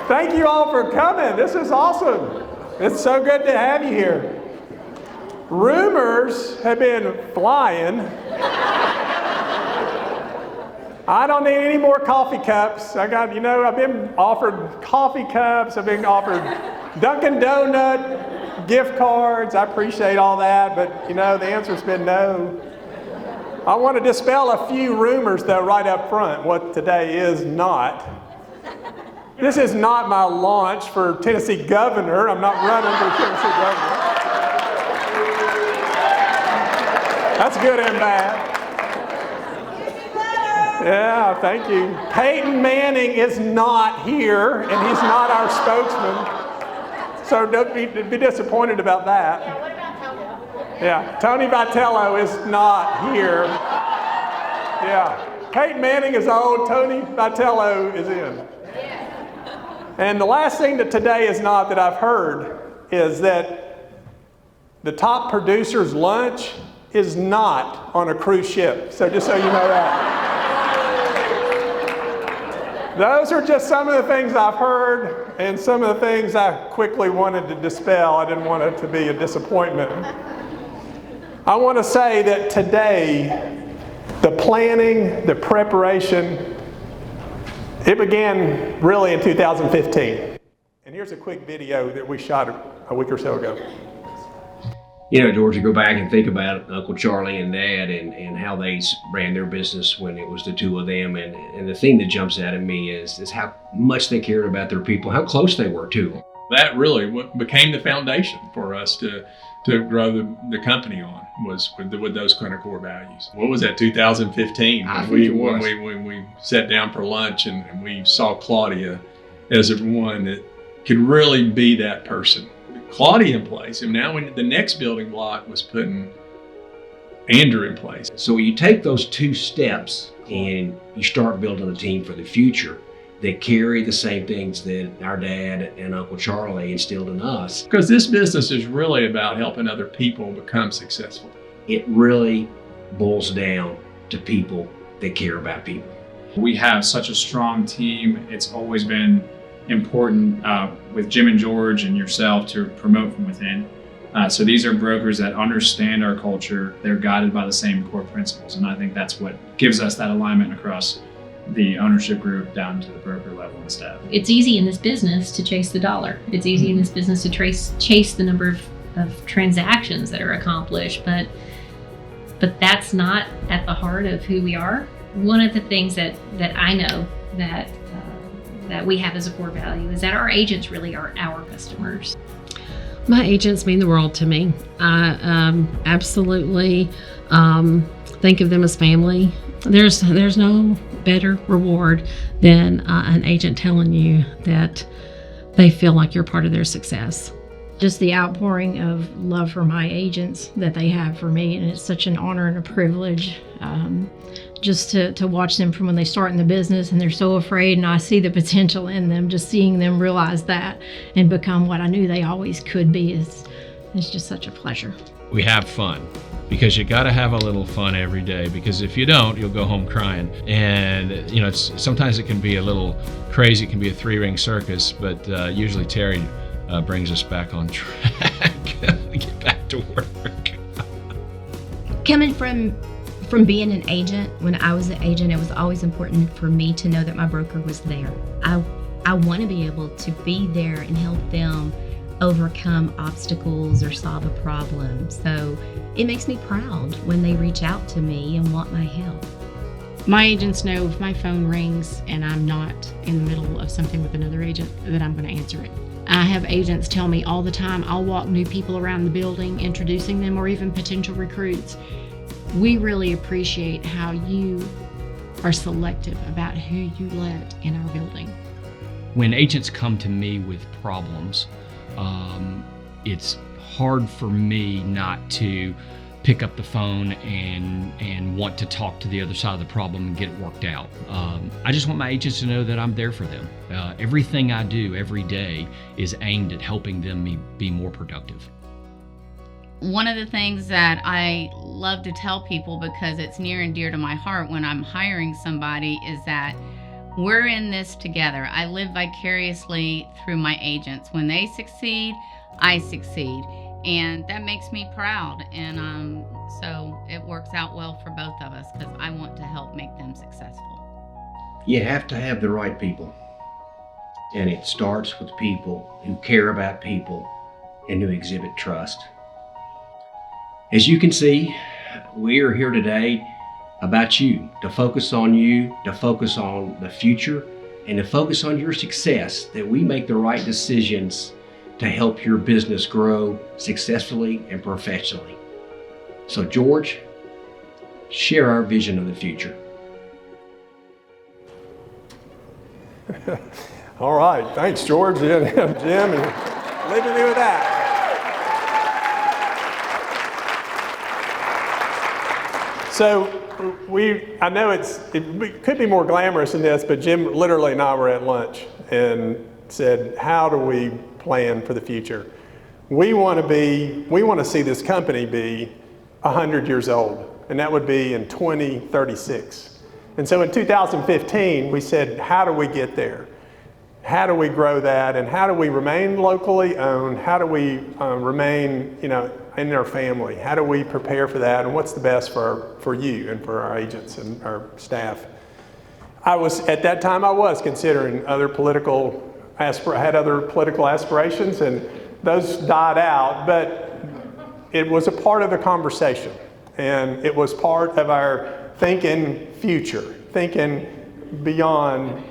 Thank you all for coming. This is awesome. It's so good to have you here. Rumors have been flying. I don't need any more coffee cups. I've been offered coffee cups. I've been offered Dunkin' Donut gift cards. I appreciate all that, but the answer's been no. I want to dispel a few rumors though right up front, what today is not. This is not my launch for Tennessee governor. I'm not running for Tennessee governor. That's good and bad. Yeah, thank you. Peyton Manning is not here, and he's not our spokesman. So don't be disappointed about that. Yeah, what about Tony? Yeah, Tony Vitello is not here. Yeah, Peyton Manning is old, Tony Vitello is in. And the last thing that today is not that I've heard is that the top producer's lunch is not on a cruise ship. So just so you know that. Those are just some of the things I've heard and some of the things I quickly wanted to dispel. I didn't want it to be a disappointment. I want to say that today, the planning, the preparation, it began really in 2015. And here's a quick video that we shot a week or so ago. George, you go back and think about Uncle Charlie and Dad and how they ran their business when it was the two of them. And the thing that jumps out at me is how much they cared about their people, how close they were to them. That really became the foundation for us to grow the company on, was with those kind of core values. What was that, 2015? When we sat down for lunch and we saw Claudia as one that could really be that person. Claudia in place, and now the next building block was putting Andrew in place. So you take those two steps and you start building a team for the future that carry the same things that our dad and Uncle Charlie instilled in us. Because this business is really about helping other people become successful. It really boils down to people that care about people. We have such a strong team. It's always been important with Jim and George and yourself to promote from within. So these are brokers that understand our culture. They're guided by the same core principles. And I think that's what gives us that alignment across the ownership group down to the broker level and staff. It's easy in this business to chase the dollar. It's easy in this business to chase the number of transactions that are accomplished, but that's not at the heart of who we are. One of the things that I know that we have as a core value is that our agents really are our customers. My agents mean the world to me. I absolutely think of them as family. There's no better reward than an agent telling you that they feel like you're part of their success. Just the outpouring of love for my agents that they have for me, and it's such an honor and a privilege just to watch them from when they start in the business and they're so afraid, and I see the potential in them. Just seeing them realize that and become what I knew they always could be is just such a pleasure. We have fun, because you got to have a little fun every day, because if you don't, you'll go home crying. And sometimes it can be a little crazy. It can be a three-ring circus, but usually Terry brings us back on track. Get back to work. Coming from being an agent, when I was an agent, it was always important for me to know that my broker was there. I want to be able to be there and help them overcome obstacles or solve a problem. So it makes me proud when they reach out to me and want my help. My agents know if my phone rings and I'm not in the middle of something with another agent, that I'm going to answer it. I have agents tell me all the time, I'll walk new people around the building, introducing them, or even potential recruits. We really appreciate how you are selective about who you let in our building. When agents come to me with problems, it's hard for me not to pick up the phone and want to talk to the other side of the problem and get it worked out. I just want my agents to know that I'm there for them. Everything I do every day is aimed at helping them be more productive. One of the things that I love to tell people, because it's near and dear to my heart when I'm hiring somebody, is that we're in this together. I live vicariously through my agents. When they succeed, I succeed. And that makes me proud. And so it works out well for both of us because I want to help make them successful. You have to have the right people. And it starts with people who care about people and who exhibit trust. As you can see, we are here today about you, to focus on you, to focus on the future, and to focus on your success, that we make the right decisions to help your business grow successfully and professionally. So George, share our vision of the future. All right, thanks, George and Jim, and leave me with that. So I know it could be more glamorous than this, but Jim literally and I were at lunch and said, how do we plan for the future? We want to see this company be 100 years old, and that would be in 2036. And so in 2015, we said, how do we get there? How do we grow that? And how do we remain locally owned? How do we remain, in our family? How do we prepare for that? And what's the best for you and for our agents and our staff? At that time I was considering I had other political aspirations, and those died out, but it was a part of the conversation. And it was part of our thinking future, thinking beyond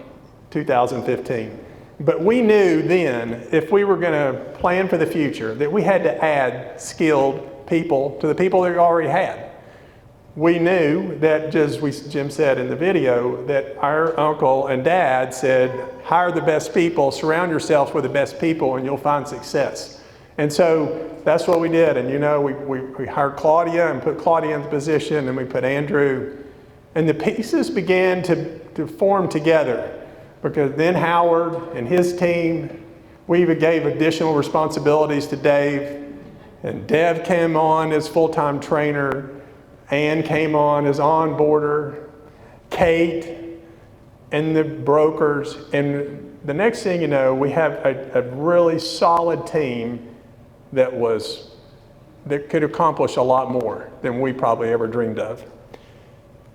2015. But we knew then, if we were going to plan for the future, that we had to add skilled people to the people that we already had. We knew that, as Jim said in the video, that our uncle and dad said, hire the best people, surround yourself with the best people, and you'll find success. And so that's what we did. And we hired Claudia and put Claudia in the position, and we put Andrew. And the pieces began to form together. Because then Howard and his team, we even gave additional responsibilities to Dave. And Dev came on as full-time trainer. Ann came on as onboarder. Kate and the brokers. And the next thing you know, we have a really solid team that could accomplish a lot more than we probably ever dreamed of.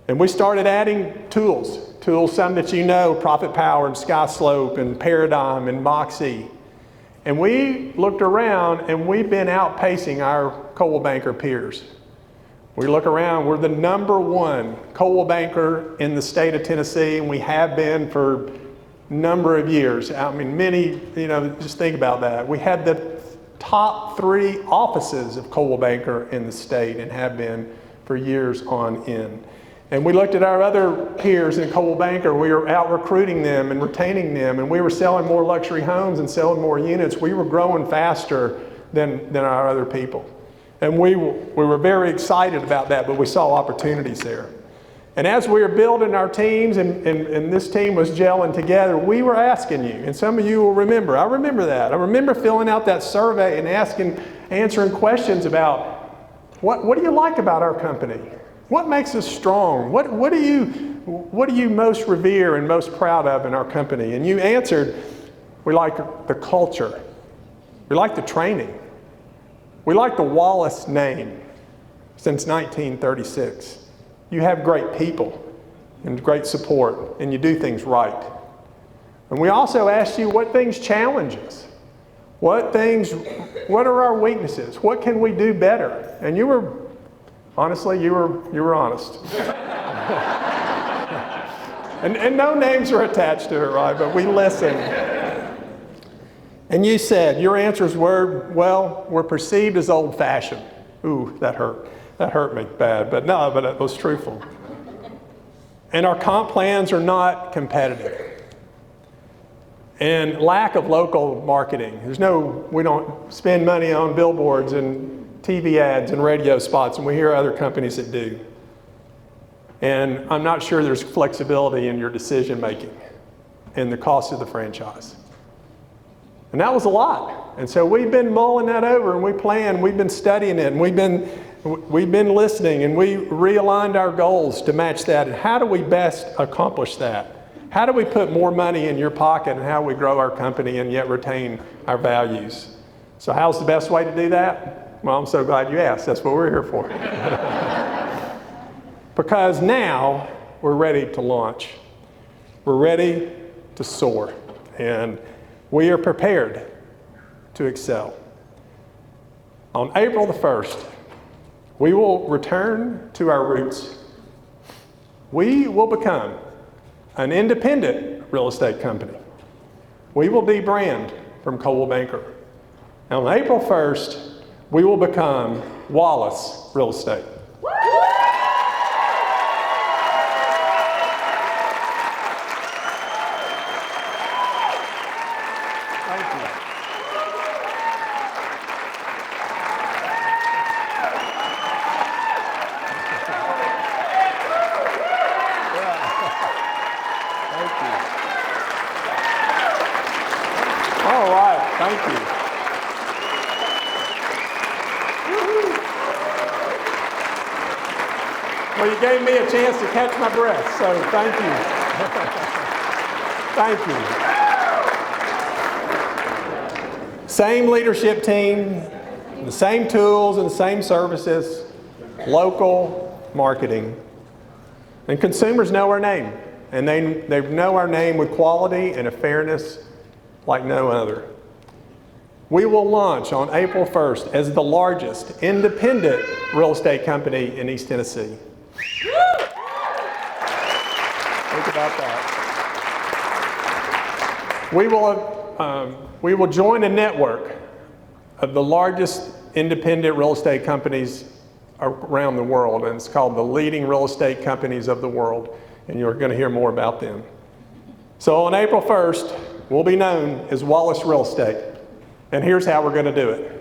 And we started adding tools, some that Profit Power and SkySlope and Paradigm and Moxie. And we looked around, and we've been outpacing our Coldwell Banker peers. We look around, we're the #1 Coldwell Banker in the state of Tennessee, and we have been for a number of years. I mean, just think about that. We had the top 3 offices of Coldwell Banker in the state and have been for years on end. And we looked at our other peers in Coldwell Banker. We were out recruiting them and retaining them, and we were selling more luxury homes and selling more units. We were growing faster than our other people. And we were very excited about that, but we saw opportunities there. And as we were building our teams and this team was gelling together, we were asking you, and some of you will remember, I remember that. I remember filling out that survey and answering questions about what do you like about our company? What makes us strong? What do you most revere and most proud of in our company? And you answered, we like the culture. We like the training. We like the Wallace name since 1936. You have great people and great support, and you do things right. And we also asked you what things challenge us. What are our weaknesses? What can we do better? And you were honest. and no names are attached to it, right? But we listened. And you said, your answers were, we're perceived as old-fashioned. Ooh, that hurt. That hurt me bad, but it was truthful. And our comp plans are not competitive. And lack of local marketing. We don't spend money on billboards and TV ads and radio spots, and we hear other companies that do. And I'm not sure there's flexibility in your decision making and the cost of the franchise. And that was a lot. And so we've been mulling that over, and we've been studying it, and we've been listening, and we realigned our goals to match that. And how do we best accomplish that? How do we put more money in your pocket and how we grow our company and yet retain our values? So how's the best way to do that? Well, I'm so glad you asked. That's what we're here for. Because now we're ready to launch. We're ready to soar. And we are prepared to excel. On April the 1st, we will return to our roots. We will become an independent real estate company. We will debrand from Coldwell Banker. And on April 1st, we will become Wallace Real Estate. Well, you gave me a chance to catch my breath, so thank you. Thank you. Same leadership team, the same tools and the same services, local marketing. And consumers know our name, and they know our name with quality and a fairness like no other. We will launch on April 1st as the largest independent real estate company in East Tennessee. Think about that. We will join a network of the largest independent real estate companies around the world, and it's called the Leading Real Estate Companies of the World, and you're going to hear more about them. So on April 1st, we'll be known as Wallace Real Estate, and here's how we're going to do it.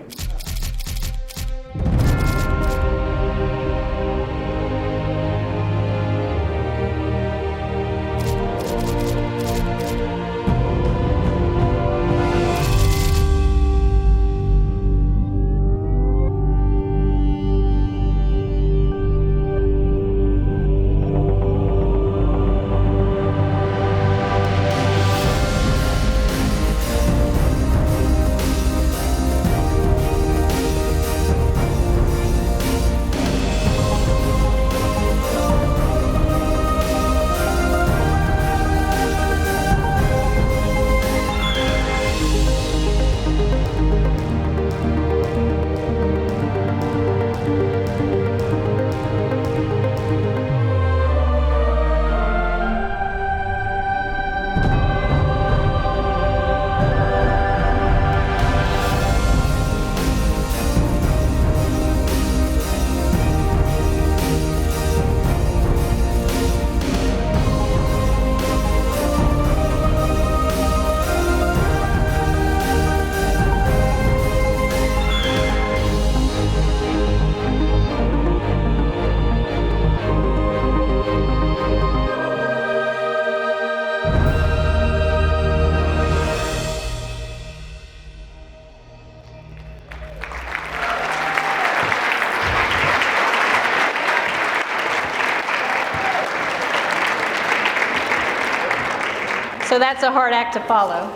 So that's a hard act to follow.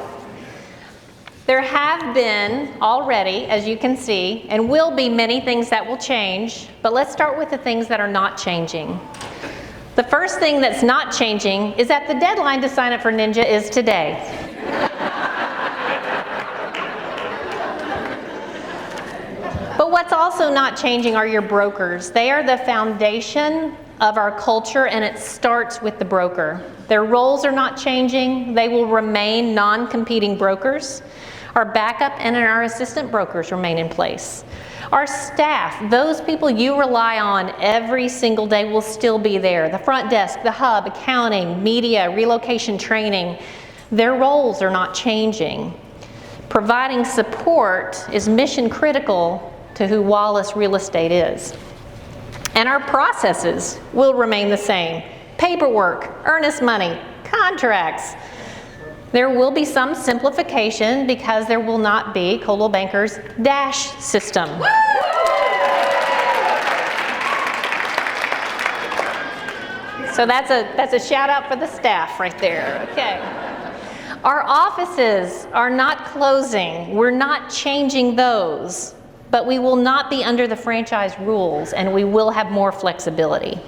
There have been already, as you can see, and will be many things that will change, but let's start with the things that are not changing. The first thing that's not changing is that the deadline to sign up for Ninja is today. But what's also not changing are your brokers. They are the foundation of our culture, and it starts with the broker. Their roles are not changing. They will remain non-competing brokers. Our backup and our assistant brokers remain in place. Our staff, those people you rely on every single day, will still be there. The front desk, the hub, accounting, media, relocation training, their roles are not changing. Providing support is mission critical to who Wallace Real Estate is. And our processes will remain the same. Paperwork, earnest money, contracts. There will be some simplification because there will not be Coldwell Banker's DASH system. So that's a shout out for the staff right there. Okay. Our offices are not closing. We're not changing those, but we will not be under the franchise rules, and we will have more flexibility.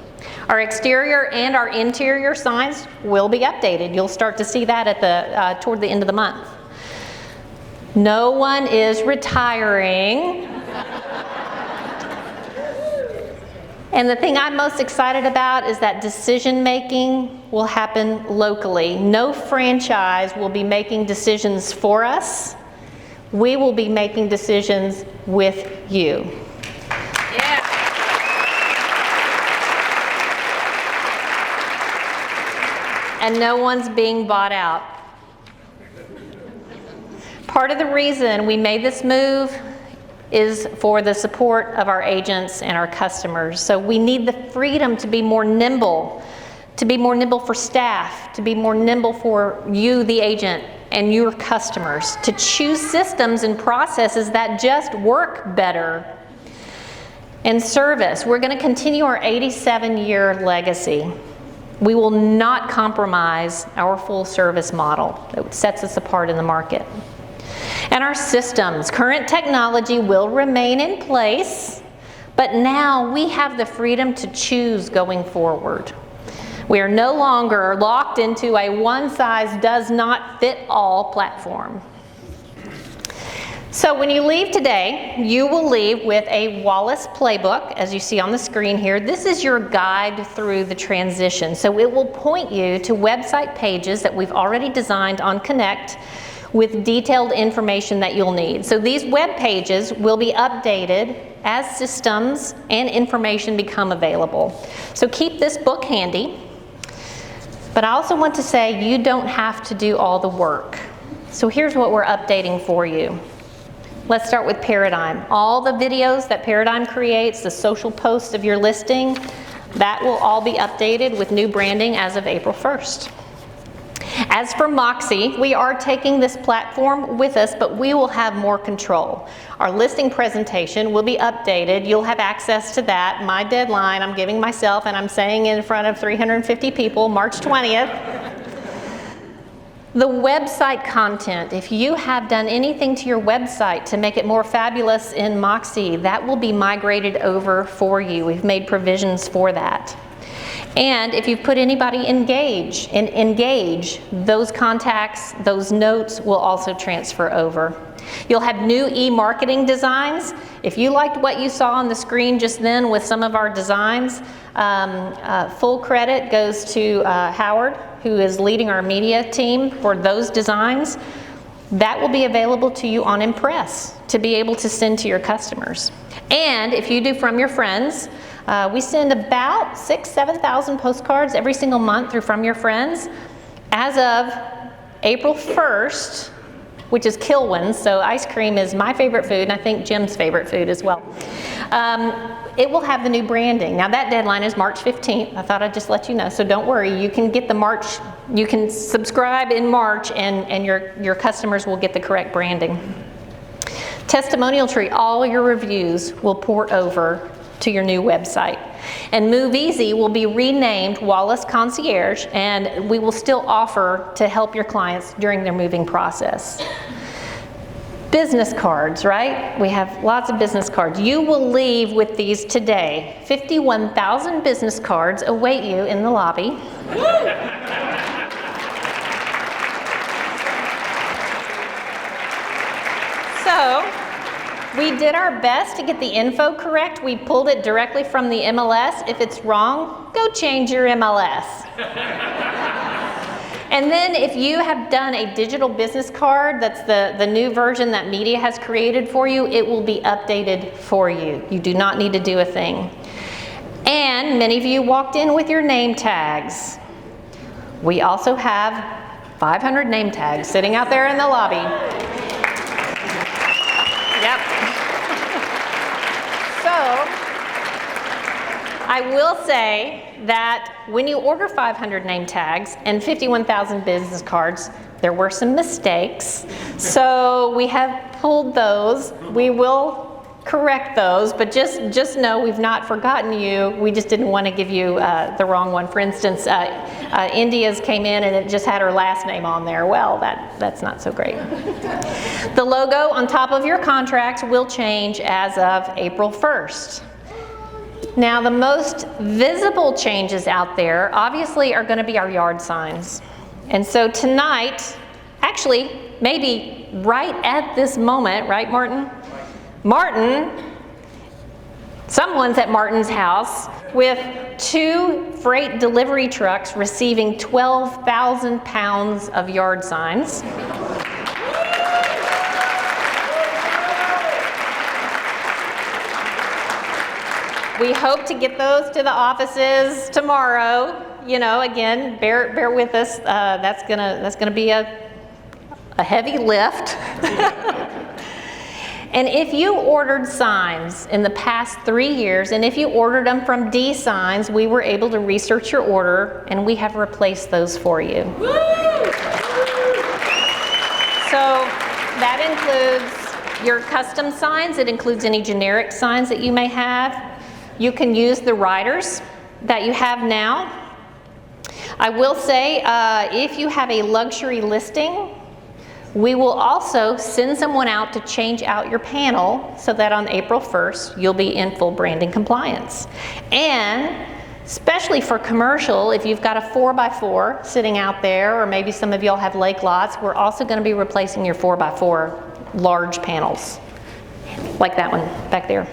Our exterior and our interior signs will be updated. You'll start to see that at toward the end of the month. No one is retiring. And the thing I'm most excited about is that decision making will happen locally. No franchise will be making decisions for us. We will be making decisions with you. Yeah. And no one's being bought out. Part of the reason we made this move is for the support of our agents and our customers. So we need the freedom to be more nimble for staff, to be more nimble for you, the agent, and your customers, to choose systems and processes that just work better. And service, we're going to continue our 87-year legacy. We will not compromise our full service model that sets us apart in the market. And our systems, current technology will remain in place, but now we have the freedom to choose going forward. We are no longer locked into a one-size-does-not-fit-all platform. So when you leave today, you will leave with a Wallace playbook, as you see on the screen here. This is your guide through the transition. So it will point you to website pages that we've already designed on Connect with detailed information that you'll need. So these web pages will be updated as systems and information become available. So keep this book handy. But I also want to say you don't have to do all the work. So here's what we're updating for you. Let's start with Paradigm. All the videos that Paradigm creates, the social posts of your listing, that will all be updated with new branding as of April 1st. As for Moxie, we are taking this platform with us, but we will have more control. Our listing presentation will be updated. You'll have access to that. My deadline, I'm giving myself, and I'm saying in front of 350 people, March 20th. The website content, if you have done anything to your website to make it more fabulous in Moxie, that will be migrated over for you. We've made provisions for that. And if you put anybody in Engage, those contacts, those notes will also transfer over. You'll have new e-marketing designs. If you liked what you saw on the screen just then with some of our designs, full credit goes to Howard, who is leading our media team for those designs. That will be available to you on Impress to be able to send to your customers. And if you do From Your Friends, we send about 6,000-7,000 postcards every single month through From Your Friends. As of April 1st, which is Kilwins, so ice cream is my favorite food, and I think Jim's favorite food as well. It will have the new branding. Now that deadline is March 15th. I thought I'd just let you know, so don't worry. You can get you can subscribe in March, and your customers will get the correct branding. Testimonial Tree, all your reviews will port over to your new website. And Move Easy will be renamed Wallace Concierge, and we will still offer to help your clients during their moving process. Business cards, right? We have lots of business cards. You will leave with these today. 51,000 business cards await you in the lobby. So, we did our best to get the info correct. We pulled it directly from the MLS. If it's wrong, go change your MLS. And then if you have done a digital business card, that's the new version that media has created for you, it will be updated for you. You do not need to do a thing. And many of you walked in with your name tags. We also have 500 name tags sitting out there in the lobby. Yep. So, I will say that when you order 500 name tags and 51,000 business cards, there were some mistakes. So we have pulled those. We will correct those, but just know we've not forgotten you. We just didn't want to give you the wrong one. For instance, India's came in and it just had her last name on there. Well, that's not so great. The logo on top of your contract will change as of April 1st. Now, the most visible changes out there obviously are going to be our yard signs. And so tonight, actually, maybe right at this moment, right, Martin? Martin, someone's at Martin's house with 2 freight delivery trucks receiving 12,000 pounds of yard signs. We hope to get those to the offices tomorrow. You know, again, bear with us. That's gonna be a heavy lift. And if you ordered signs in the past 3 years, and if you ordered them from D Signs, we were able to research your order, and we have replaced those for you. So that includes your custom signs. It includes any generic signs that you may have. You can use the riders that you have now. I will say, if you have a luxury listing, we will also send someone out to change out your panel so that on April 1st, you'll be in full branding compliance. And especially for commercial, if you've got a 4x4 sitting out there, or maybe some of y'all have lake lots, we're also going to be replacing your 4x4 large panels, like that one back there.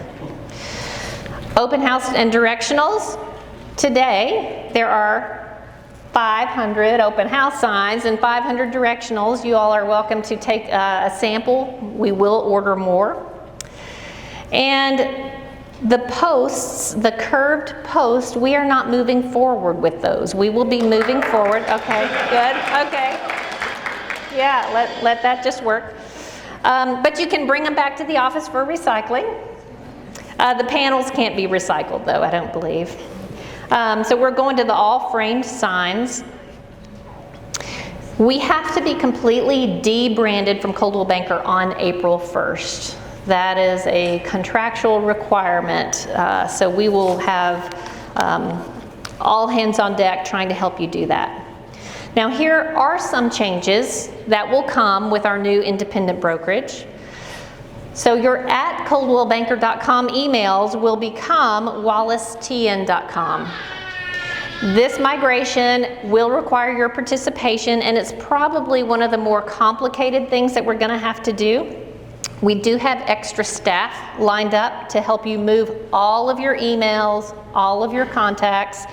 Open house and directionals. Today, there are 500 open house signs and 500 directionals. You all are welcome to take a sample. We will order more. And the posts, the curved post, we are not moving forward with those. We will be moving forward. Okay, good, okay. Yeah, let that just work. But you can bring them back to the office for recycling. The panels can't be recycled though, I don't believe. So we're going to the all framed signs. We have to be completely debranded from Coldwell Banker on April 1st. That is a contractual requirement. So we will have all hands on deck trying to help you do that. Now here are some changes that will come with our new independent brokerage. So your at coldwellbanker.com emails will become wallacetn.com. This migration will require your participation, and it's probably one of the more complicated things that we're going to have to do. We do have extra staff lined up to help you move all of your emails, all of your contacts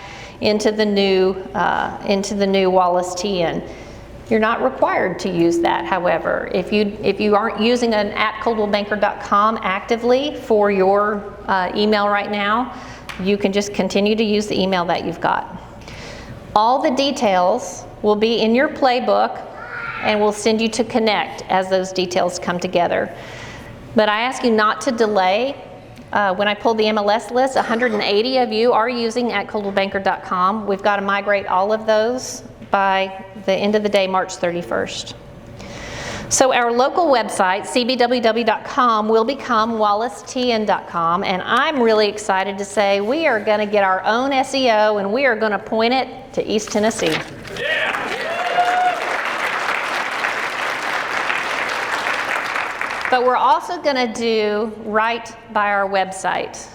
into the new Wallace TN. You're not required to use that, however. If you aren't using an at coldwellbanker.com actively for your email right now, you can just continue to use the email that you've got. All the details will be in your playbook, and we'll send you to Connect as those details come together. But I ask you not to delay. When I pulled the MLS list, 180 of you are using at coldwellbanker.com. We've got to migrate all of those by the end of the day, March 31st. So our local website, cbww.com, will become wallacetn.com, and I'm really excited to say we are going to get our own SEO, and we are going to point it to East Tennessee. Yeah. But we're also going to do right by our website.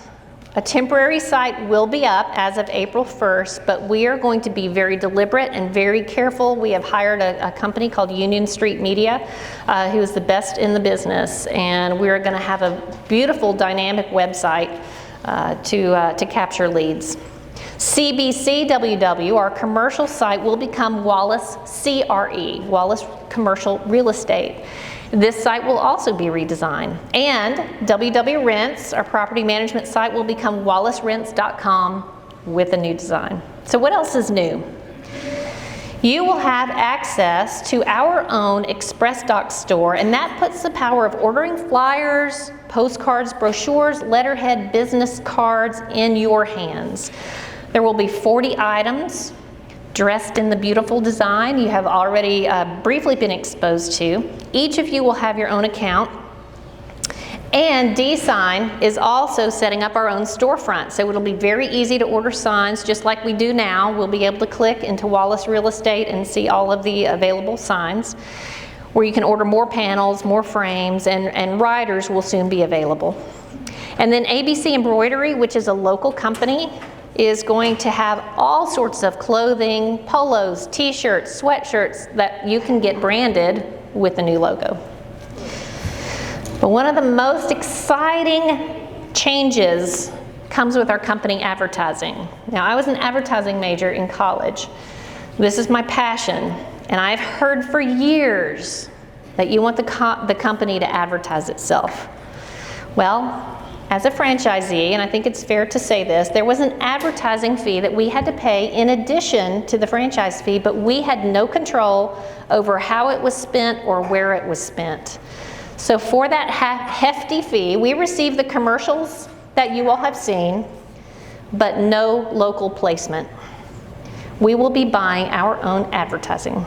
A temporary site will be up as of April 1st, but we are going to be very deliberate and very careful. We have hired a company called Union Street Media, who is the best in the business, and we're going to have a beautiful dynamic website to capture leads. CBCWW, our commercial site, will become Wallace CRE, Wallace Commercial Real Estate. This site will also be redesigned. And WW Rents, our property management site, will become wallacerents.com with a new design. So what else is new? You will have access to our own Express Doc store, and that puts the power of ordering flyers, postcards, brochures, letterhead, business cards in your hands. There will be 40 items dressed in the beautiful design you have already briefly been exposed to. Each of you will have your own account, And D-Sign is also setting up our own storefront. So it'll be very easy to order signs just like we do now. We'll be able to click into Wallace Real Estate and see all of the available signs, where you can order more panels, more frames, and riders will soon be available. And then ABC Embroidery, which is a local company, is going to have all sorts of clothing, polos, t-shirts, sweatshirts that you can get branded with the new logo. But one of the most exciting changes comes with our company advertising. Now, I was an advertising major in college. This is my passion, and I've heard for years that you want the company to advertise itself. Well, as a franchisee, and I think it's fair to say this, there was an advertising fee that we had to pay in addition to the franchise fee, but we had no control over how it was spent or where it was spent. So for that hefty fee, we received the commercials that you all have seen, but no local placement. We will be buying our own advertising.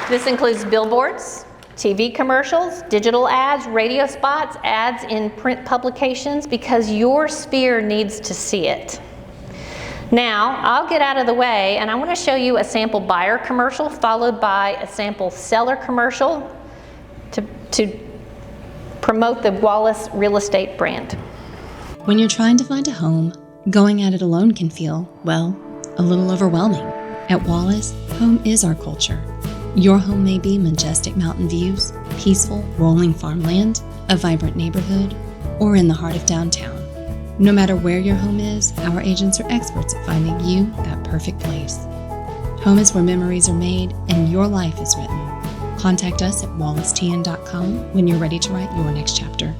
This includes billboards, TV commercials, digital ads, radio spots, ads in print publications, because your sphere needs to see it. Now, I'll get out of the way and I want to show you a sample buyer commercial followed by a sample seller commercial to promote the Wallace Real Estate brand. When you're trying to find a home, going at it alone can feel, well, a little overwhelming. At Wallace, home is our culture. Your home may be majestic mountain views, peaceful, rolling farmland, a vibrant neighborhood, or in the heart of downtown. No matter where your home is, our agents are experts at finding you that perfect place. Home is where memories are made and your life is written. Contact us at wallacetn.com when you're ready to write your next chapter.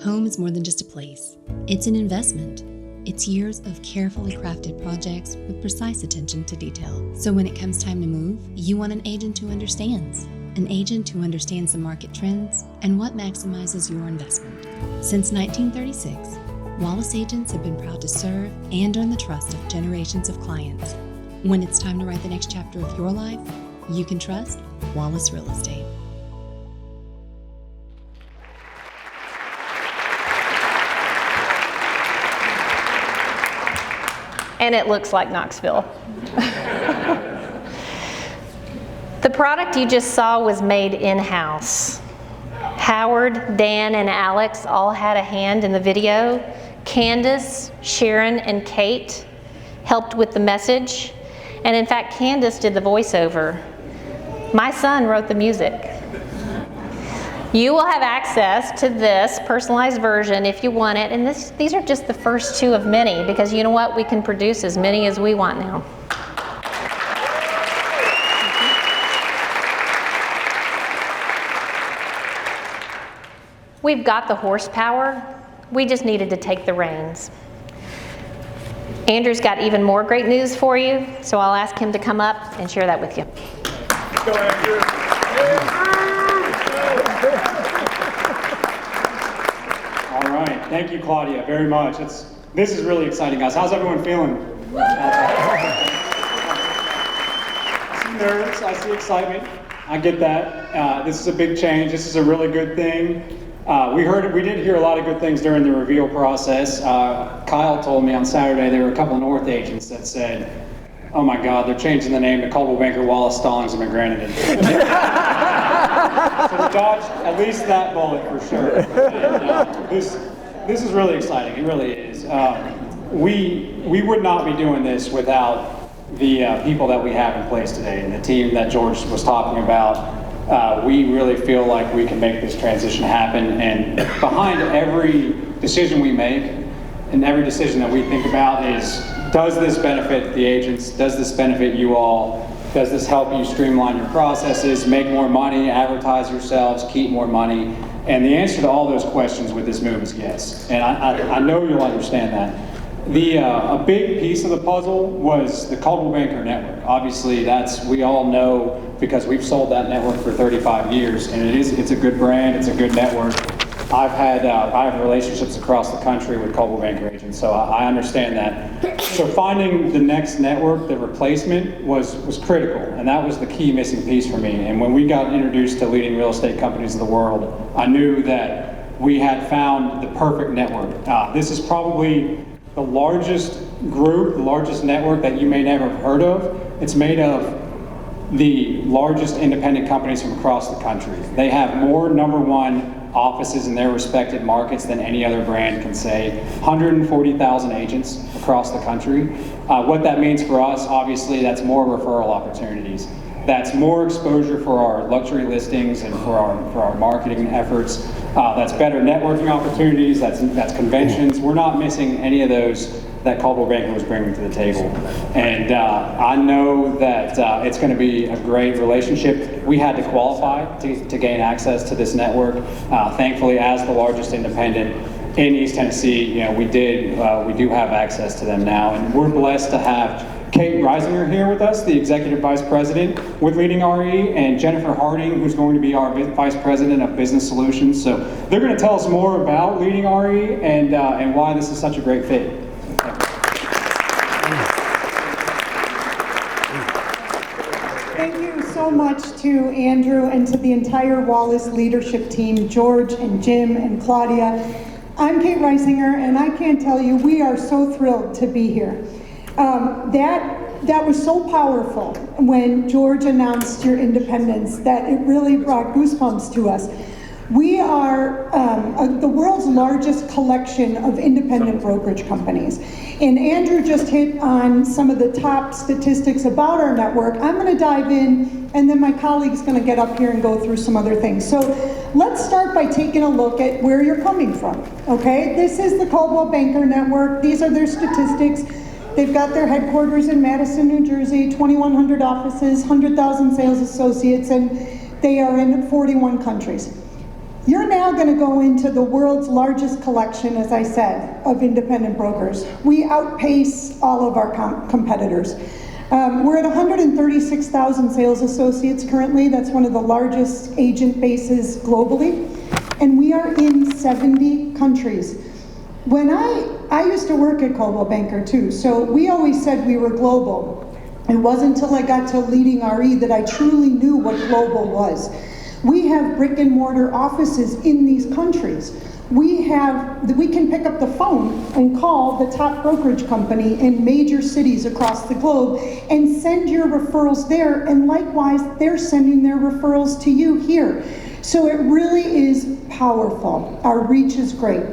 Home is more than just a place. It's an investment. It's years of carefully crafted projects with precise attention to detail. So when it comes time to move, you want an agent who understands. An agent who understands the market trends and what maximizes your investment. Since 1936, Wallace agents have been proud to serve and earn the trust of generations of clients. When it's time to write the next chapter of your life, you can trust Wallace Real Estate. And it looks like Knoxville. The product you just saw was made in-house. Howard, Dan, and Alex all had a hand in the video. Candace, Sharon, and Kate helped with the message. And in fact, Candace did the voiceover. My son wrote the music. You will have access to this personalized version if you want it. And these are just the first two of many, because you know what? We can produce as many as we want now. We've got the horsepower. We just needed to take the reins. Andrew's got even more great news for you, so I'll ask him to come up and share that with you. Go, Andrew. All right, thank you, Claudia, very much. This is really exciting, guys. How's everyone feeling? I see nerves, I see excitement. I get that. This is a big change. This is a really good thing. We did hear a lot of good things during the reveal process. Kyle told me on Saturday there were a couple of North agents that said, "Oh my God, they're changing the name to Coldwell Banker, Wallace, Stallings, and McGranahan." So we dodged at least that bullet for sure. And, this is really exciting. It really is. We would not be doing this without the people that we have in place today and the team that George was talking about. We really feel like we can make this transition happen, and behind every decision we make and every decision that we think about is, does this benefit the agents? Does this benefit you all? Does this help you streamline your processes, make more money, advertise yourselves, keep more money? And the answer to all those questions with this move is yes. And I know you'll understand that. A big piece of the puzzle was the Coldwell Banker Network. Obviously, we all know because we've sold that network for 35 years, and it's a good brand, it's a good network. I have relationships across the country with Coldwell Banker agents, so I understand that. So finding the next network, the replacement, was critical, and that was the key missing piece for me. And when we got introduced to leading real estate companies of the world, I knew that we had found the perfect network. This is probably the largest group, the largest network that you may never have heard of. It's made of the largest independent companies from across the country. They have more #1 offices in their respective markets than any other brand can say. 140,000 agents across the country. What that means for us, obviously, that's more referral opportunities. That's more exposure for our luxury listings and for our marketing efforts. That's better networking opportunities, that's conventions. We're not missing any of those that Coldwell Banker was bringing to the table. And I know that it's going to be a great relationship. We had to qualify to gain access to this network. Thankfully, as the largest independent in East Tennessee, we do have access to them now. And we're blessed to have Kate Reisinger here with us, the Executive Vice President with Leading RE, and Jennifer Harding, who's going to be our Vice President of Business Solutions. So they're going to tell us more about Leading RE and why this is such a great fit. Thank you so much to Andrew and to the entire Wallace leadership team, George and Jim and Claudia. I'm Kate Reisinger, and I can't tell you, we are so thrilled to be here. That was so powerful when George announced your independence that it really brought goosebumps to us. We are the world's largest collection of independent brokerage companies. And Andrew just hit on some of the top statistics about our network. I'm going to dive in, and then my colleague's going to get up here and go through some other things. So let's start by taking a look at where you're coming from, okay? This is the Coldwell Banker Network. These are their statistics. They've got their headquarters in Madison, New Jersey, 2,100 offices, 100,000 sales associates, and they are in 41 countries. You're now going to go into the world's largest collection, as I said, of independent brokers. We outpace all of our competitors. We're at 136,000 sales associates currently. That's one of the largest agent bases globally. And we are in 70 countries. When I used to work at Coldwell Banker too, so we always said we were global. It wasn't until I got to Leading RE that I truly knew what global was. We have brick and mortar offices in these countries. We can pick up the phone and call the top brokerage company in major cities across the globe and send your referrals there, and likewise, they're sending their referrals to you here. So it really is powerful. Our reach is great.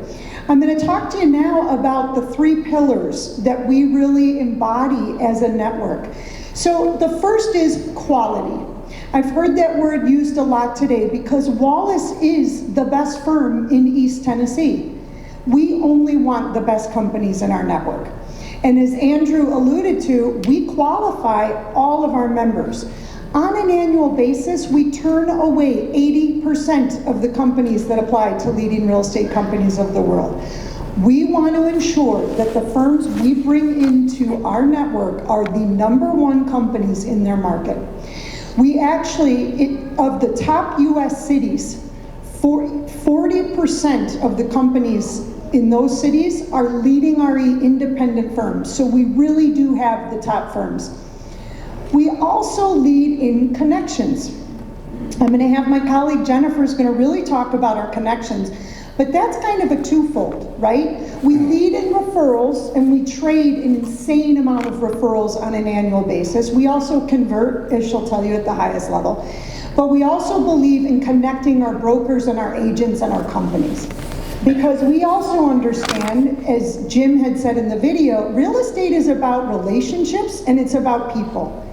I'm going to talk to you now about the 3 pillars that we really embody as a network. So the first is quality. I've heard that word used a lot today because Wallace is the best firm in East Tennessee. We only want the best companies in our network. And as Andrew alluded to, we qualify all of our members. On an annual basis, we turn away 80% of the companies that apply to leading real estate companies of the world. We want to ensure that the firms we bring into our network are the #1 companies in their market. We actually, of the top US cities, 40% of the companies in those cities are Leading RE independent firms. So we really do have the top firms. We also lead in connections. I'm going to have my colleague Jennifer is going to really talk about our connections, but that's kind of a twofold, right? We lead in referrals and we trade an insane amount of referrals on an annual basis. We also convert, as she'll tell you, at the highest level. But we also believe in connecting our brokers and our agents and our companies. Because we also understand, as Jim had said in the video, real estate is about relationships and it's about people.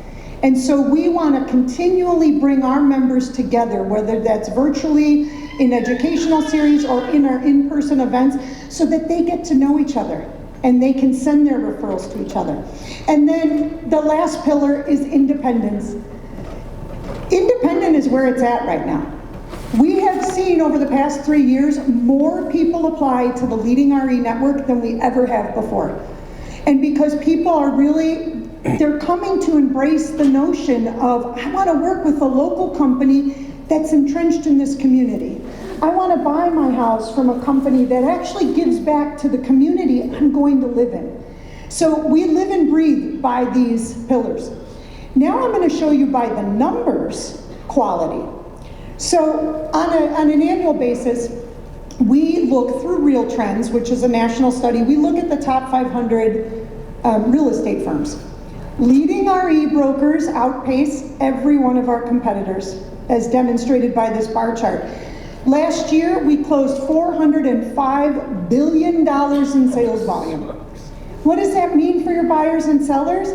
And so we want to continually bring our members together, whether that's virtually, in educational series, or in our in-person events, so that they get to know each other and they can send their referrals to each other. And then the last pillar is independence. Independent is where it's at right now. We have seen over the past 3 years more people apply to the Leading RE network than we ever have before. And because people are really, they're coming to embrace the notion of, I want to work with a local company that's entrenched in this community. I want to buy my house from a company that actually gives back to the community I'm going to live in. So we live and breathe by these pillars. Now I'm going to show you by the numbers quality. So on an annual basis, we look through Real Trends, which is a national study. We look at the top 500 real estate firms. Leading RE brokers outpace every one of our competitors, as demonstrated by this bar chart. Last year, we closed $405 billion in sales volume. What does that mean for your buyers and sellers?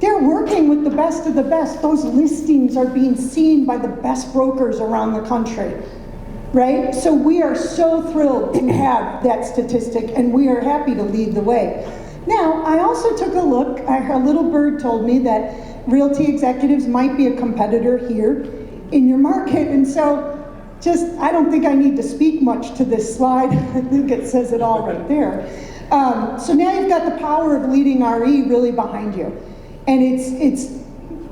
They're working with the best of the best. Those listings are being seen by the best brokers around the country, right? So we are so thrilled to have that statistic, and we are happy to lead the way. Now, I also took a look. A little bird told me that Realty Executives might be a competitor here in your market, and so I don't think I need to speak much to this slide. I think it says it all right there. So now you've got the power of leading RE really behind you. And it's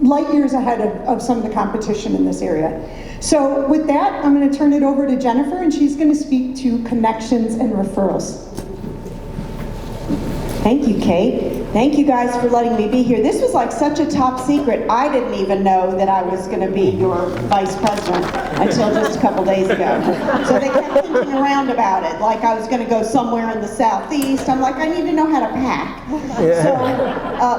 light years ahead of some of the competition in this area. So with that, I'm going to turn it over to Jennifer, and she's going to speak to connections and referrals. Thank you, Kate. Thank you guys for letting me be here. This was like such a top secret. I didn't even know that I was going to be your vice president until just a couple days ago. So they kept thinking around about it, like I was going to go somewhere in the southeast. I'm like, I need to know how to pack. Yeah. So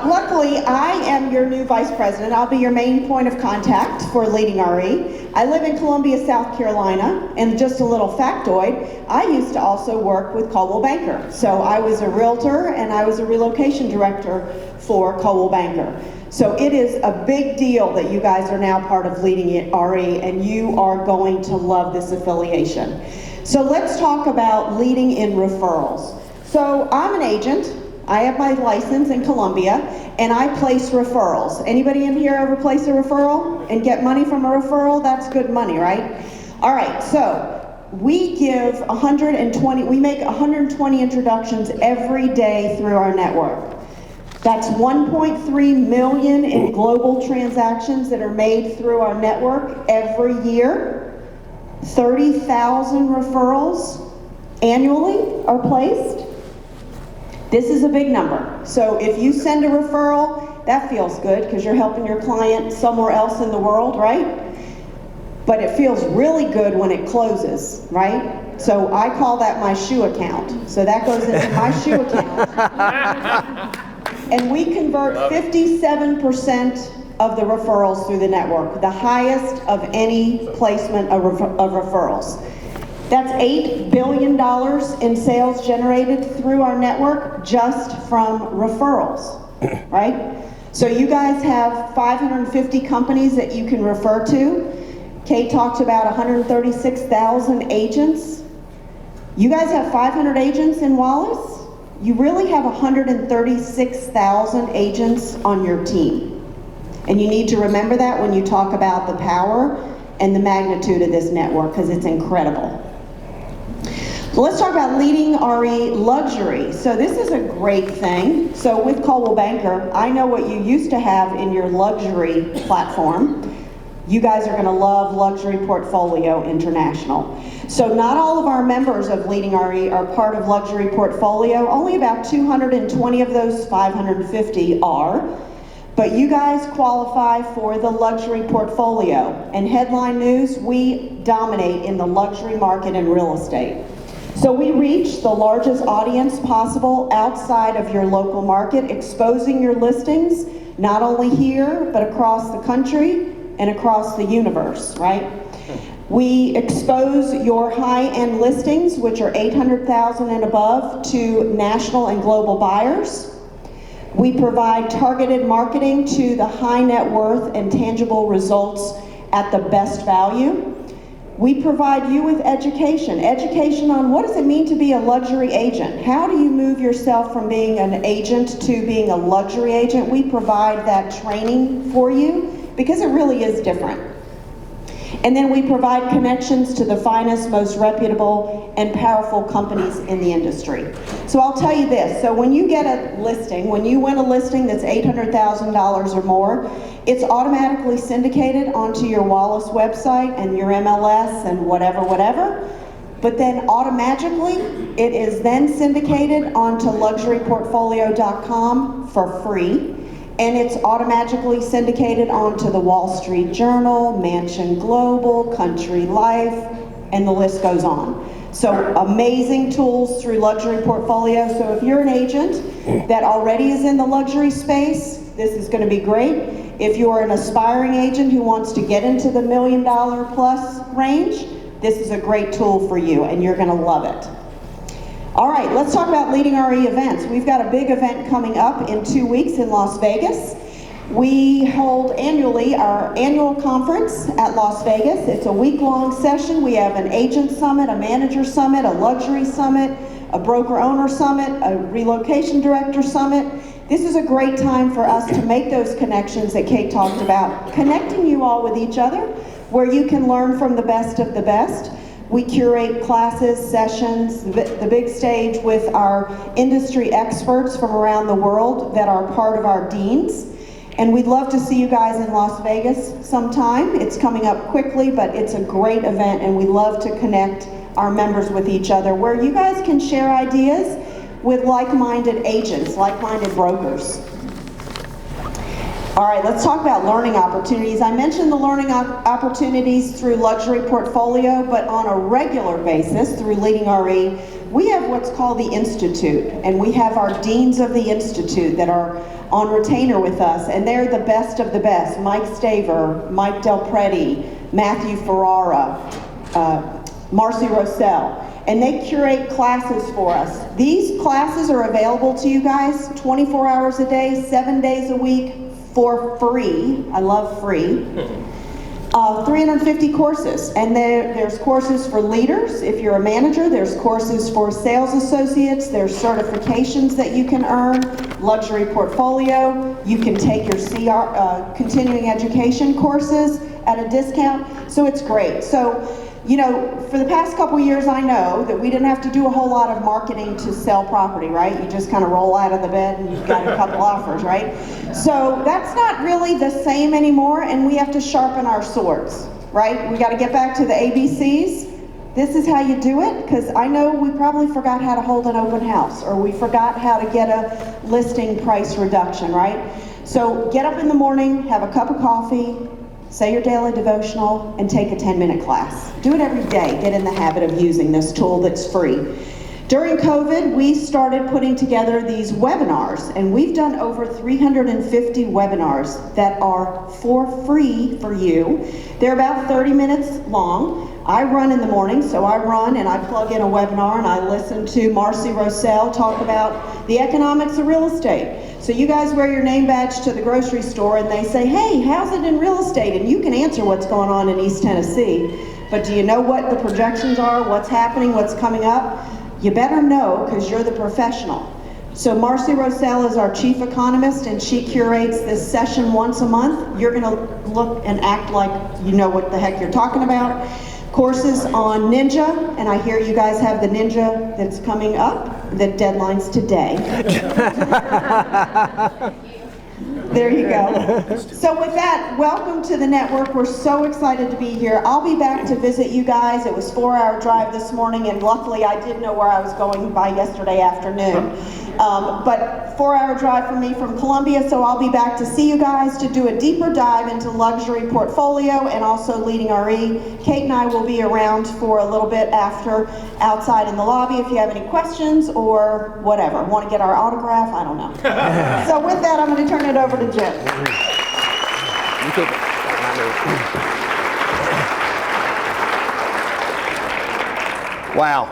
luckily, I am your new vice president. I'll be your main point of contact for Leading RE. I live in Columbia, South Carolina, and just a little factoid, I used to also work with Coldwell Banker. So I was a realtor and I was a relocation director for Coldwell Banker. So it is a big deal that you guys are now part of Leading RE, and you are going to love this affiliation. So let's talk about leading in referrals. So I'm an agent. I have my license in Columbia, and I place referrals. Anybody in here ever place a referral and get money from a referral? That's good money, right? All right, so we give 120, we make 120 introductions every day through our network. That's 1.3 million in global transactions that are made through our network every year. 30,000 referrals annually are placed. This is a big number. So if you send a referral, that feels good because you're helping your client somewhere else in the world, right? But it feels really good when it closes, right? So I call that my shoe account. So that goes into my shoe account. And we convert 57% of the referrals through the network, the highest of any placement of referrals. That's $8 billion in sales generated through our network just from referrals, right? So you guys have 550 companies that you can refer to. Kate talked about 136,000 agents. You guys have 500 agents in Wallace? You really have 136,000 agents on your team. And you need to remember that when you talk about the power and the magnitude of this network, because it's incredible. So let's talk about Leading RE Luxury. So this is a great thing. So with Coldwell Banker, I know what you used to have in your luxury platform. You guys are going to love Luxury Portfolio International. So not all of our members of Leading RE are part of Luxury Portfolio. Only about 220 of those 550 are. But you guys qualify for the Luxury Portfolio. And headline news, we dominate in the luxury market in real estate. So we reach the largest audience possible outside of your local market, exposing your listings, not only here, but across the country and across the universe, right? We expose your high-end listings, which are 800,000 and above, to national and global buyers. We provide targeted marketing to the high net worth and tangible results at the best value. We provide you with education on what does it mean to be a luxury agent? How do you move yourself from being an agent to being a luxury agent? We provide that training for you because it really is different. And then we provide connections to the finest, most reputable, and powerful companies in the industry. So I'll tell you this, so when you get a listing, when you win a listing that's $800,000 or more, it's automatically syndicated onto your Wallace website and your MLS and whatever. but then automatically it is then syndicated onto luxuryportfolio.com for free, and it's automatically syndicated onto the Wall Street Journal, Mansion Global, Country Life, and the list goes on. So amazing tools through Luxury Portfolio. So if you're an agent that already is in the luxury space, this is going to be great. If you're an aspiring agent who wants to get into the $1 million plus range, this is a great tool for you, and you're going to love it. All right, let's talk about Leading RE events. We've got a big event coming up in 2 weeks in Las Vegas. We hold annually our annual conference at Las Vegas. It's a week-long session. We have an agent summit, a manager summit, a luxury summit, a broker owner summit, a relocation director summit. This is a great time for us to make those connections that Kate talked about, connecting you all with each other, where you can learn from the best of the best. We curate classes, sessions, the big stage with our industry experts from around the world that are part of our deans. And we'd love to see you guys in Las Vegas sometime. It's coming up quickly, but it's a great event, and we love to connect our members with each other, where you guys can share ideas with like-minded agents, like-minded brokers. All right, let's talk about learning opportunities. I mentioned the learning opportunities through Luxury Portfolio, but on a regular basis through Leading RE, we have what's called the Institute, and we have our deans of the Institute that are on retainer with us, and they're the best of the best. Mike Staver, Mike Del Preti, Matthew Ferrara, Marcy Rossell, and they curate classes for us. These classes are available to you guys 24 hours a day, 7 days a week for free. I love free. 350 courses, and there's courses for leaders. If you're a manager, there's courses for sales associates, there's certifications that you can earn, Luxury Portfolio, you can take your continuing education courses at a discount, so it's great. So, you know, for the past couple years, I know that we didn't have to do a whole lot of marketing to sell property, right? You just kind of roll out of the bed and you've got a couple offers, right? So that's not really the same anymore, and we have to sharpen our swords, right? We got to get back to the ABCs. This is how you do it, because I know we probably forgot how to hold an open house, or we forgot how to get a listing price reduction, right? So get up in the morning, have a cup of coffee, say your daily devotional, and take a 10-minute class. Do it every day. Get in the habit of using this tool that's free. During COVID, we started putting together these webinars, and we've done over 350 webinars that are for free for you. They're about 30 minutes long. I run in the morning, so I run and I plug in a webinar and I listen to Marcy Rossell talk about the economics of real estate. So you guys wear your name badge to the grocery store and they say, hey, how's it in real estate? And you can answer what's going on in East Tennessee, but do you know what the projections are, what's happening, what's coming up? You better know, because you're the professional. So Marcy Rossell is our chief economist, and she curates this session once a month. You're gonna look and act like you know what the heck you're talking about. Courses on Ninja, and I hear you guys have the Ninja that's coming up. The deadline's today. There you go. So with that, welcome to the network. We're so excited to be here. I'll be back to visit you guys. It was a 4-hour drive this morning, and luckily I did know where I was going by yesterday afternoon. But 4-hour drive for me from Columbia, so I'll be back to see you guys to do a deeper dive into Luxury Portfolio and also Leading RE. Kate and I will be around for a little bit after, outside in the lobby, if you have any questions or whatever. Want to get our autograph? I don't know. So with that, I'm going to turn it over to Jim. Wow.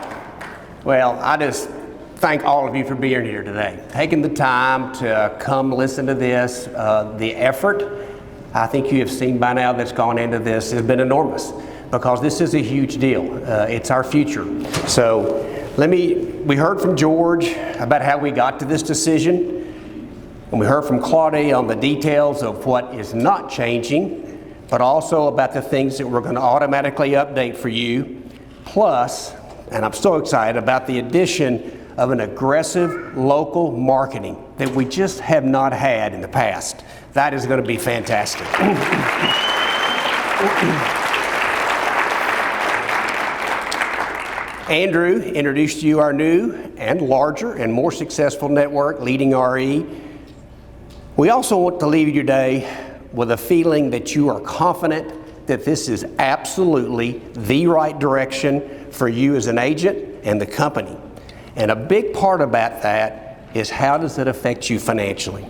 Well, I just thank all of you for being here today, taking the time to come listen to this. The effort, I think you have seen by now, that's gone into this has been enormous, because this is a huge deal. It's our future. So we heard from George about how we got to this decision, and we heard from Claudia on the details of what is not changing, but also about the things that we're going to automatically update for you. Plus, and I'm so excited about the addition of an aggressive local marketing that we just have not had in the past. That is going to be fantastic. Andrew introduced to you our new and larger and more successful network, Leading RE. We also want to leave you today with a feeling that you are confident that this is absolutely the right direction for you as an agent and the company. And a big part about that is how does it affect you financially?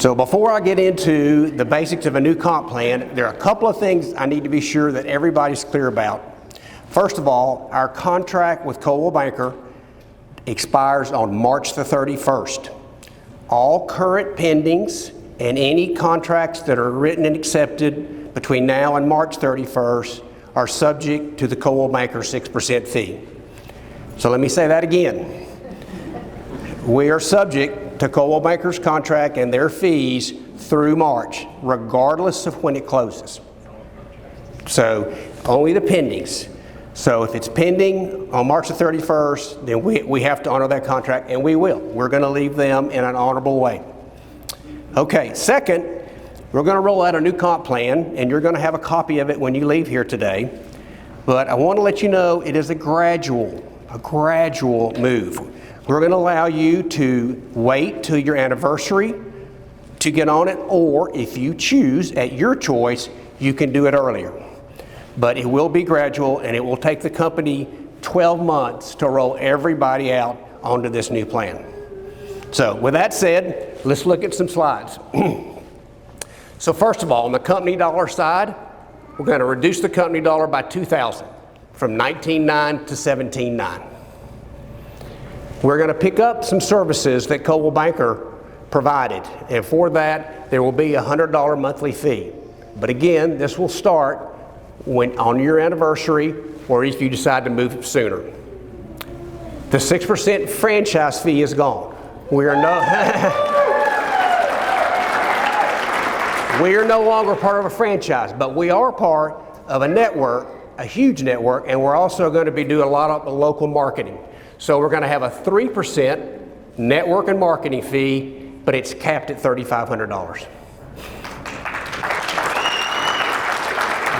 So before I get into the basics of a new comp plan, there are a couple of things I need to be sure that everybody's clear about. First of all, our contract with Coldwell Banker expires on March the 31st. All current pendings and any contracts that are written and accepted between now and March 31st are subject to the Coldwell Banker 6% fee. So let me say that again. We are subject to Coldwell Banker's contract and their fees through March, regardless of when it closes. So only the pendings. So if it's pending on March the 31st, then we have to honor that contract, and we will. We're going to leave them in an honorable way. Okay, second, we're going to roll out a new comp plan, and you're going to have a copy of it when you leave here today. But I want to let you know it is a gradual move. We're going to allow you to wait till your anniversary to get on it, or if you choose, at your choice, you can do it earlier. But it will be gradual, and it will take the company 12 months to roll everybody out onto this new plan. So with that said, let's look at some slides. So first of all, on the company dollar side, we're going to reduce the company dollar by $2,000 from $19,900 to $17,900. We're going to pick up some services that Coldwell Banker provided, and for that there will be a $100 monthly fee. But again, this will start when on your anniversary, or if you decide to move sooner. The 6% franchise fee is gone. We are no longer part of a franchise, but we are part of a network, a huge network, and we're also going to be doing a lot of local marketing. So we're going to have a 3% network and marketing fee, but it's capped at $3,500.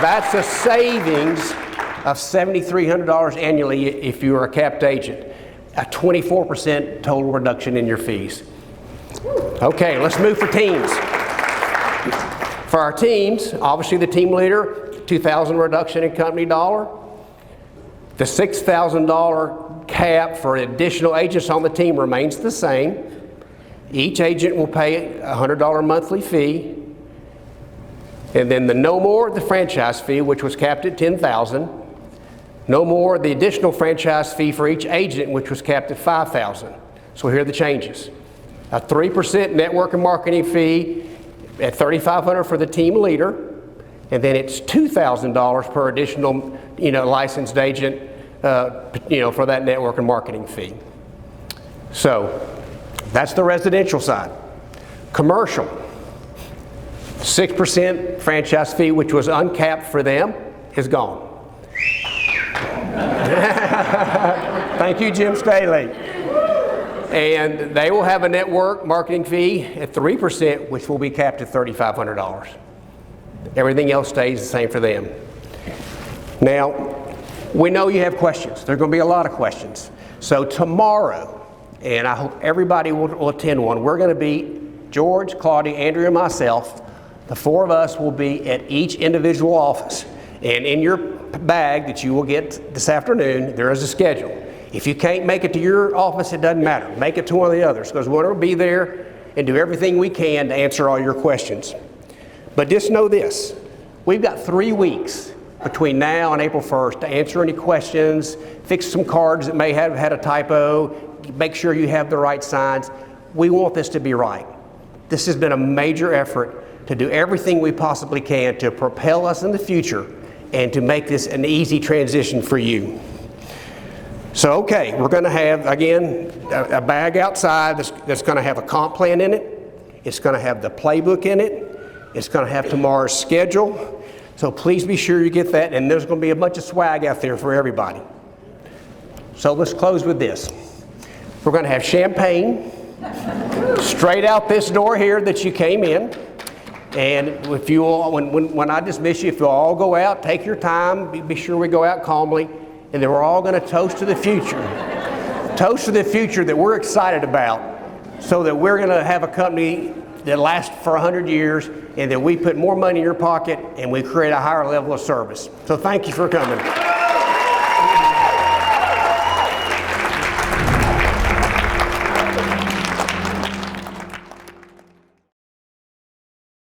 That's a savings of $7,300 annually if you are a capped agent. A 24% total reduction in your fees. Okay, let's move for teams. For our teams, obviously the team leader, $2,000 reduction in company dollar. The $6,000 cap for additional agents on the team remains the same. Each agent will pay a $100 monthly fee. And then the no more the franchise fee, which was capped at $10,000. No more the additional franchise fee for each agent, which was capped at $5,000. So here are the changes. A 3% network and marketing fee at $3,500 for the team leader, and then it's $2,000 per additional, licensed agent, for that network and marketing fee. So that's the residential side. Commercial, 6% franchise fee, which was uncapped for them, is gone. Thank you, Jim Staley. And they will have a network marketing fee at 3%, which will be capped at $3,500. Everything else stays the same for them. Now, we know you have questions. There are going to be a lot of questions. So tomorrow, and I hope everybody will attend one, we're going to be, George, Claudia, Andrea, and myself, the four of us will be at each individual office. And in your bag that you will get this afternoon, there is a schedule. If you can't make it to your office, it doesn't matter. Make it to one of the others, because we're going to be there and do everything we can to answer all your questions. But just know this, we've got 3 weeks between now and April 1st to answer any questions, fix some cards that may have had a typo, make sure you have the right signs. We want this to be right. This has been a major effort to do everything we possibly can to propel us in the future and to make this an easy transition for you. So, okay, we're going to have, again, a bag outside that's going to have a comp plan in it. It's going to have the playbook in it. It's going to have tomorrow's schedule. So please be sure you get that, and there's going to be a bunch of swag out there for everybody. So let's close with this. We're going to have champagne straight out this door here that you came in. And if you all, when I dismiss you, if you all go out, take your time, be sure we go out calmly. and then we're all going to toast to the future. Toast to the future that we're excited about, so that we're going to have a company that lasts for 100 years, and that we put more money in your pocket and we create a higher level of service. So thank you for coming.